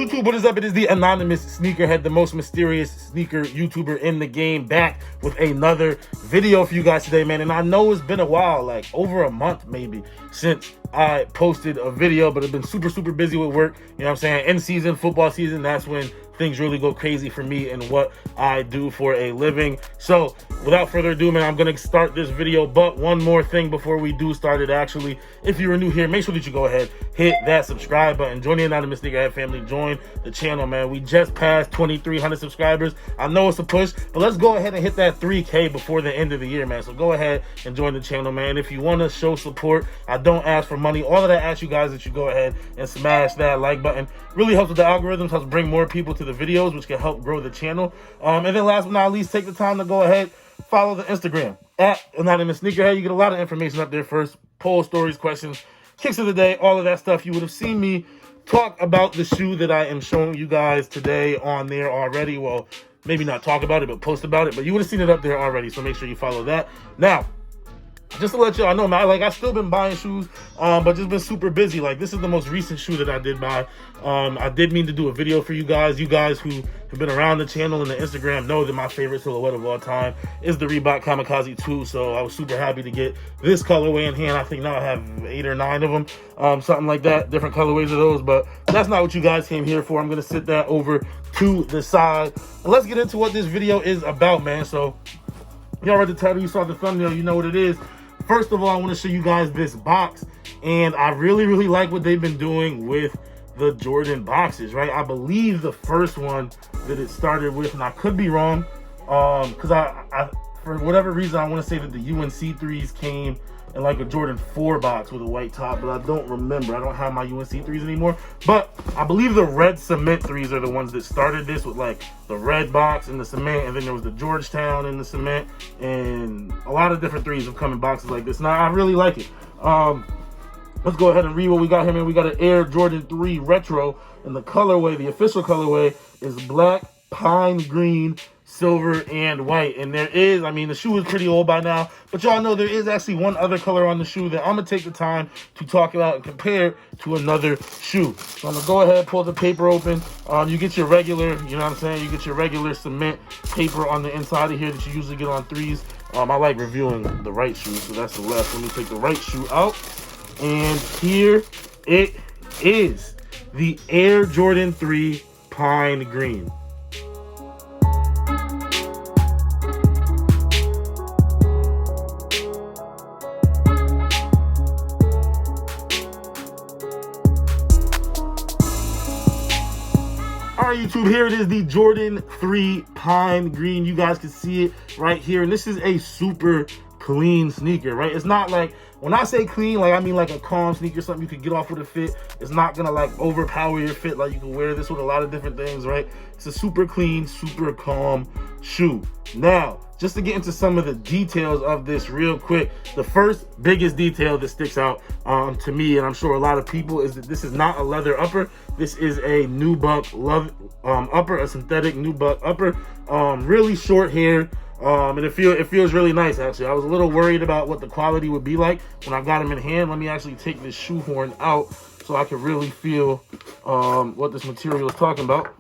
YouTube, what is up? It is the anonymous Sneakerhead, the most mysterious sneaker YouTuber in the game, back with another video for you guys today, man. And I know it's been a while, like over a month maybe, since I posted a video, but I've been super busy with work. You know what I'm saying? End season, football season, that's when things really go crazy for me and what I do for a living. So without further ado, man, I'm gonna start this video. But one more thing before we do start it, actually, if you're new here, make sure that you go ahead, hit that subscribe button, join the anonymous Sneakerhead family, join the channel, man. We just passed 2,300 subscribers. I know it's a push, but let's go ahead and hit that 3K before the end of the year, man. So go ahead and join the channel, man. If you want to show support, I don't ask for money. All that I ask you guys that you go ahead and smash that like button. Really helps with the algorithms, helps bring more people to the videos, which can help grow the channel. And then last but not least, take the time to go ahead, follow the Instagram at anonymous Sneakerhead. You get a lot of information up there first, poll, stories, questions, kicks of the day, all of that stuff. You would have seen me talk about the shoe that I am showing you guys today on there already. Well, maybe not talk about it, but post about it. But you would have seen it up there already, so make sure you follow that. Now, just to let y'all know, man, like, I've still been buying shoes, but just been super busy. Like, this is the most recent shoe that I did buy. I did mean to do a video for you guys. You guys who have been around the channel and the Instagram know that my favorite silhouette of all time is the Reebok Kamikaze 2. So I was super happy to get this colorway in hand. I think now I have 8 or 9 of them, something like that, different colorways of those. But that's not what you guys came here for. I'm going to sit that over to the side. And let's get into what this video is about, man. So y'all read the title, you saw the thumbnail, you know what it is. First of all, I want to show you guys this box, and I really like what they've been doing with the Jordan boxes, right? I believe the first one that it started with, and I could be wrong, because I for whatever reason, I want to say that the UNC 3s came in like a Jordan 4 box with a white top, but I don't remember. I don't have my UNC 3s anymore, but I believe the red cement 3s are the ones that started this, with like the red box and the cement, and then there was the Georgetown and the cement, and a lot of different 3s have come in boxes like this. Now, I really like it. Let's go ahead and read what we got here, man. We got an Air Jordan 3 Retro, and the colorway, the official colorway, is black, pine green, silver, and white. And there is, I mean, the shoe is pretty old by now, but y'all know there is actually one other color on the shoe that I'm gonna take the time to talk about and compare to another shoe. So I'm gonna go ahead, pull the paper open. You get your regular, you know what I'm saying, you get your regular cement paper on the inside of here that you usually get on 3s. I like reviewing the right shoe, so that's the left. Let me take the right shoe out, and here it is, the Air Jordan 3 Pine Green. All right, YouTube, here it is, the Jordan 3 Pine Green. You guys can see it right here, and this is a super clean sneaker, right? It's not like, when I say clean, like, I mean like a calm sneaker, something you can get off with a fit. It's not gonna like overpower your fit. Like, you can wear this with a lot of different things, right? It's a super clean, super calm shoe. Now, just to get into some of the details of this real quick, the first biggest detail that sticks out to me, and I'm sure a lot of people, is that this is not a leather upper. This is a Nubuck upper, a synthetic Nubuck upper. Really short hair, and it feels really nice, actually. I was a little worried about what the quality would be like when I got them in hand. Let me actually take this shoehorn out so I can really feel what this material is talking about.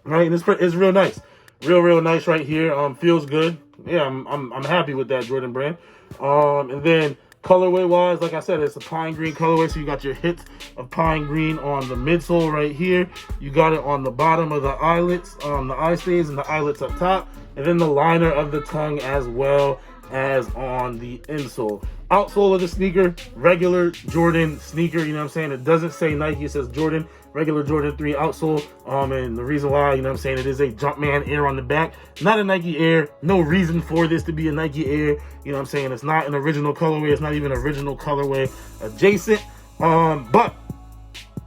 Right, and it's real nice. Real nice right here. Feels good. Yeah, I'm happy with that Jordan brand. And then colorway wise, like I said, it's a pine green colorway, so you got your hits of pine green on the midsole right here. You got it on the bottom of the eyelets, the eye stays, and the eyelets up top, and then the liner of the tongue as well as on the insole. Outsole of the sneaker, regular Jordan sneaker, you know what I'm saying? It doesn't say Nike, it says Jordan, regular Jordan 3 outsole. And the reason why, you know what I'm saying, it is a Jumpman Air on the back, not a Nike Air. No reason for this to be a Nike Air, you know what I'm saying? It's not an original colorway, it's not even original colorway adjacent. But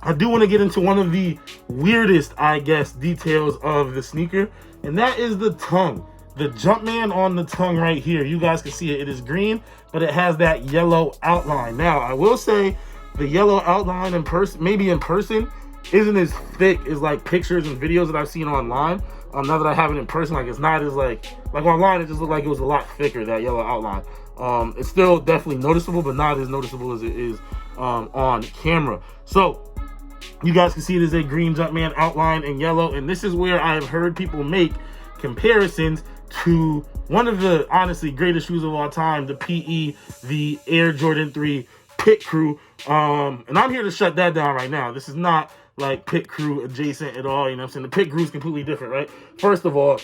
I do want to get into one of the weirdest, I guess, details of the sneaker, and that is the tongue. The Jumpman on the tongue right here, you guys can see it. It is green, but it has that yellow outline. Now, I will say the yellow outline in person, maybe in person, isn't as thick as like pictures and videos that I've seen online. Now that I have it in person, like, it's not as like online, it just looked like it was a lot thicker, that yellow outline. It's still definitely noticeable, but not as noticeable as it is on camera. So You guys can see it is a green Jumpman outline in yellow, and this is where I have heard people make comparisons to one of the honestly greatest shoes of all time, the PE, the Air Jordan 3 Pit Crew. And I'm here to shut that down right now. This is not like Pit Crew adjacent at all. You know what I'm saying? The Pit Crew is completely different, right? First of all,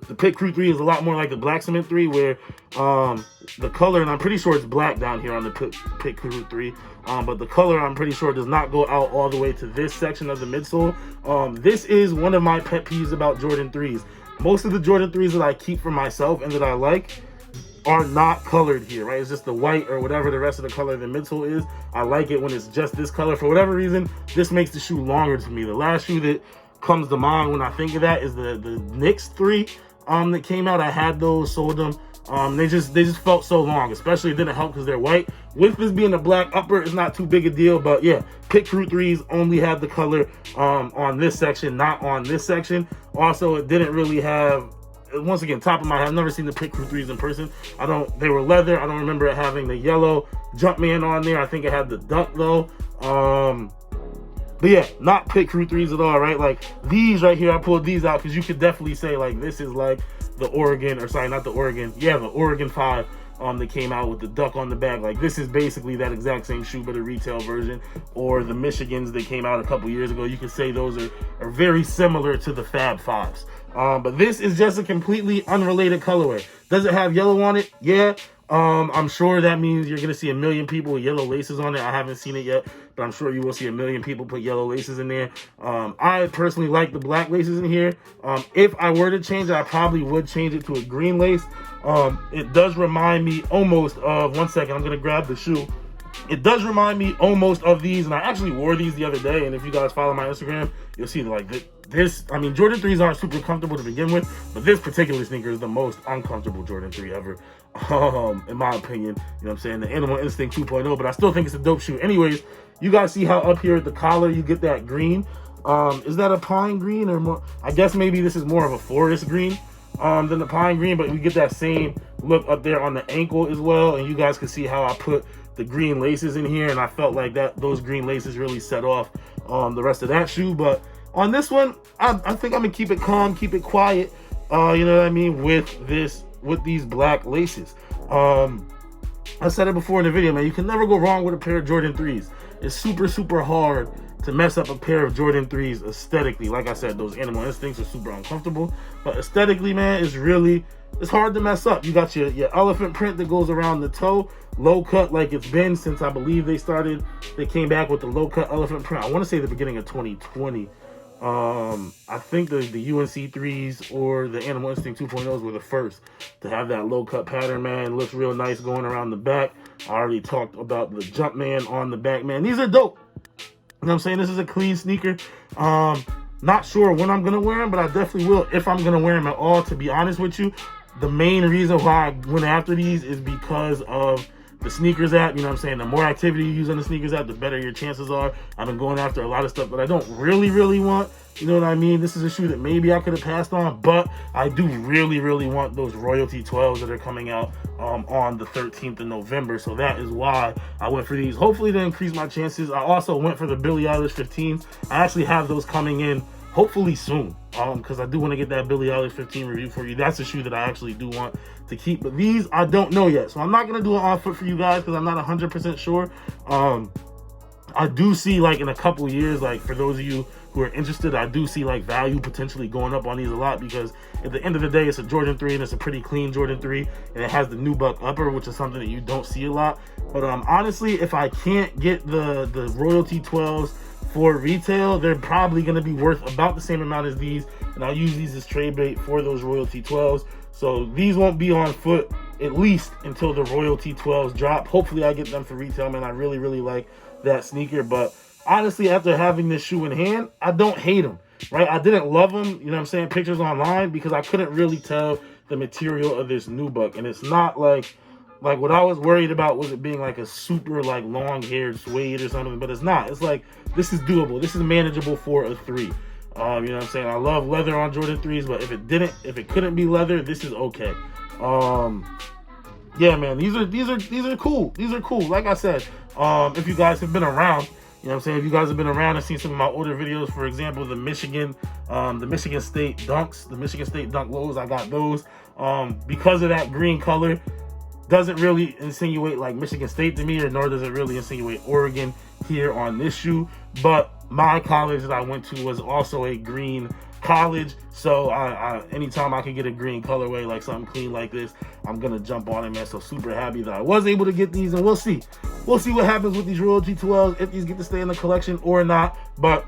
the Pit Crew 3 is a lot more like the Black Cement 3, where the color, and I'm pretty sure it's black down here on the Pit Crew 3, but the color, I'm pretty sure, does not go out all the way to this section of the midsole. This is one of my pet peeves about Jordan 3s. Most of the Jordan 3s that I keep for myself and that I like are not colored here, right? It's just the white or whatever the rest of the color of the midsole is. I like it when it's just this color. For whatever reason, this makes the shoe longer to me. The last shoe that comes to mind when I think of that is the Knicks 3 that came out. I had those, sold them. They just felt so long, especially it didn't help because they're white. With this being a black upper, it's not too big a deal, but yeah, Pit Crew 3s only had the color on this section, not on this section. Also, it didn't really have, once again, top of my head, I've never seen the Pit Crew 3s in person. They were leather. I don't remember it having the yellow Jumpman on there. I think it had the duck though. But yeah, not Pit Crew 3s at all, right? Like these right here, I pulled these out because you could definitely say like this is like the Oregon, or sorry, not the Oregon. Yeah, the Oregon 5 that came out with the duck on the back. Like this is basically that exact same shoe, but a retail version. Or the Michigans that came out a couple years ago. You could say those are very similar to the Fab 5s. But this is just a completely unrelated colorway. Does it have yellow on it? Yeah. I'm sure that means you're going to see a million people with yellow laces on it. I haven't seen it yet, but I'm sure you will see a million people put yellow laces in there. I personally like the black laces in here. If I were to change it, I probably would change it to a green lace. It does remind me almost of, one second, I'm going to grab the shoe. It does remind me almost of these, and I actually wore these the other day, and if you guys follow my Instagram, you'll see like this. I mean, Jordan 3s aren't super comfortable to begin with, but this particular sneaker is the most uncomfortable Jordan 3 ever, in my opinion. You know what I'm saying? The Animal Instinct 2.0, but I still think it's a dope shoe. Anyways, you guys see how up here at the collar you get that green? Is that a pine green or more? I guess maybe this is more of a forest green than the pine green, but we get that same look up there on the ankle as well, and you guys can see how I put the green laces in here, and I felt like those green laces really set off the rest of that shoe. But on this one, I think I'm gonna keep it calm, keep it quiet, you know what I mean, with these black laces. I said it before in the video, man, you can never go wrong with a pair of Jordan 3s. It's super hard to mess up a pair of Jordan 3s aesthetically. Like I said, those Animal Instincts are super uncomfortable, but aesthetically, man, it's hard to mess up. You got your elephant print that goes around the toe, low cut like it's been since I believe they came back with the low cut elephant print. I want to say the beginning of 2020. I think the UNC 3s or the Animal Instinct 2.0s were the first to have that low cut pattern, man. It looks real nice going around the back. I already talked about the Jumpman on the back, man. These are dope. You know what I'm saying? This is a clean sneaker. Not sure when I'm gonna wear them, but I definitely will if I'm gonna wear them at all, to be honest with you. The main reason why I went after these is because of the Sneakers app. You know what I'm saying? The more activity you use on the Sneakers app, the better your chances are. I've been going after a lot of stuff that I don't really want. You know what I mean? This is a shoe that maybe I could have passed on, but I do really want those Royalty 12s that are coming out on the 13th of November. So that is why I went for these. Hopefully to increase my chances. I also went for the Billie Eilish 15s. I actually have those coming in hopefully soon, because I do want to get that Billie Eilish 15 review for you. That's a shoe that I actually do want to keep, but these I don't know yet, so I'm not going to do an on foot for you guys because I'm not 100% sure. I do see, like, in a couple of years, like, for those of you who are interested, I do see, like, value potentially going up on these a lot, because at the end of the day, it's a Jordan 3, and it's a pretty clean Jordan 3, and it has the Nubuck upper, which is something that you don't see a lot. But honestly, if I can't get the Royalty 12s for retail, they're probably going to be worth about the same amount as these, and I'll use these as trade bait for those Royalty 12s. So these won't be on foot at least until the Royalty 12s drop. Hopefully I get them for retail, man. I really like that sneaker, but honestly, after having this shoe in hand, I don't hate them, right? I didn't love them, you know what I'm saying, pictures online, because I couldn't really tell the material of this Nubuck, and it's not like what I was worried about was it being like a super like long-haired suede or something, but it's not. It's like, this is doable. This is manageable for a 3. You know what I'm saying? I love leather on Jordan 3s, but if it couldn't be leather, this is okay. Yeah, man, these are cool. These are cool. Like I said, if you guys have been around, you You know what I'm saying? If you guys have been around and seen some of my older videos, for example, the Michigan State Dunks, the Michigan State Dunk lows, I got those. Because of that green color, doesn't really insinuate like Michigan State to me, or nor does it really insinuate Oregon here on this shoe. But my college that I went to was also a green college, so anytime I can get a green colorway, like something clean like this, I'm gonna jump on it, man. So super happy that I was able to get these, and we'll see what happens with these Royal G2Ls, if these get to stay in the collection or not. But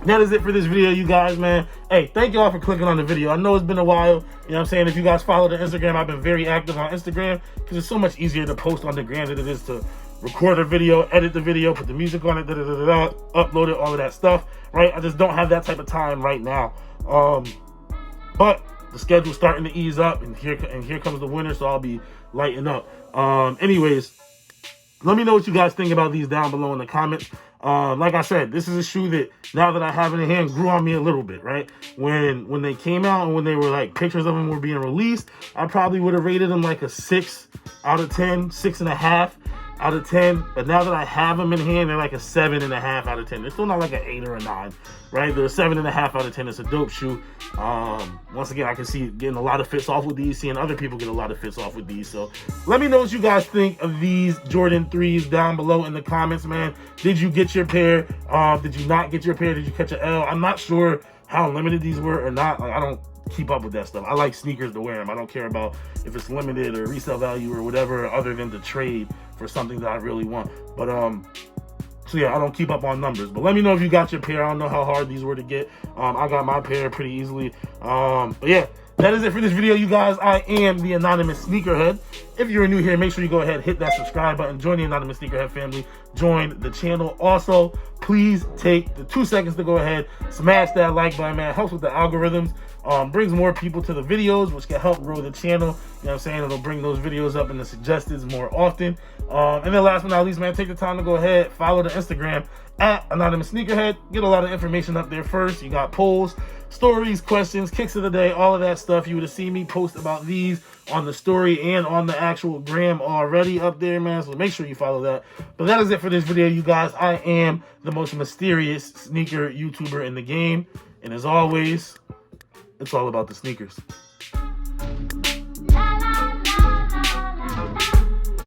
that is it for this video, you guys, man. Hey, thank y'all for clicking on the video. I know it's been a while. You know what I'm saying? If you guys follow the Instagram, I've been very active on Instagram because it's so much easier to post on the gram than it is to record a video, edit the video, put the music on it, upload it, all of that stuff, right? I just don't have that type of time right now. But the schedule's starting to ease up, and here comes the winter, so I'll be lighting up. Anyways, let me know what you guys think about these down below in the comments. Like I said, this is a shoe that, now that I have it in hand, grew on me a little bit, right? When they came out and when they were like, pictures of them were being released, I probably would have rated them like a 6 out of 10, 6.5 out of 10. But now that I have them in hand, they're like a 7.5 out of 10. They're still not like an 8 or a 9, right? They're a 7.5 out of 10. It's a dope shoe. Once again, I can see getting a lot of fits off with these, seeing other people get a lot of fits off with these. So let me know what you guys think of these Jordan 3s down below in the comments, man. Did you get your pair? Did you not get your pair? Did you catch an L? I'm not sure how limited these were or not. Like, I don't keep up with that stuff. I like sneakers to wear them. I don't care about if it's limited or resale value or whatever, other than to trade for something that I really want. But so yeah, I don't keep up on numbers. But let me know if you got your pair. I don't know how hard these were to get. I got my pair pretty easily. But yeah, that is it for this video, you guys. I am the Anonymous Sneakerhead. If you're new here, make sure you go ahead, hit that subscribe button, join the Anonymous Sneakerhead family, join the channel. Also, please take the 2 seconds to go ahead, smash that like button, man. It helps with the algorithms, brings more people to the videos, which can help grow the channel. You know what I'm saying? It'll bring those videos up in the suggested more often. And then last but not least, man, take the time to go ahead, follow the Instagram at Anonymous Sneakerhead. Get a lot of information up there first. You got polls, stories, questions, kicks of the day, all of that stuff. You would have seen me post about these on the story and on the actual gram already up there, man. So make sure you follow that. But that is it for this video, you guys. I am the most mysterious sneaker YouTuber in the game. And as always, it's all about the sneakers.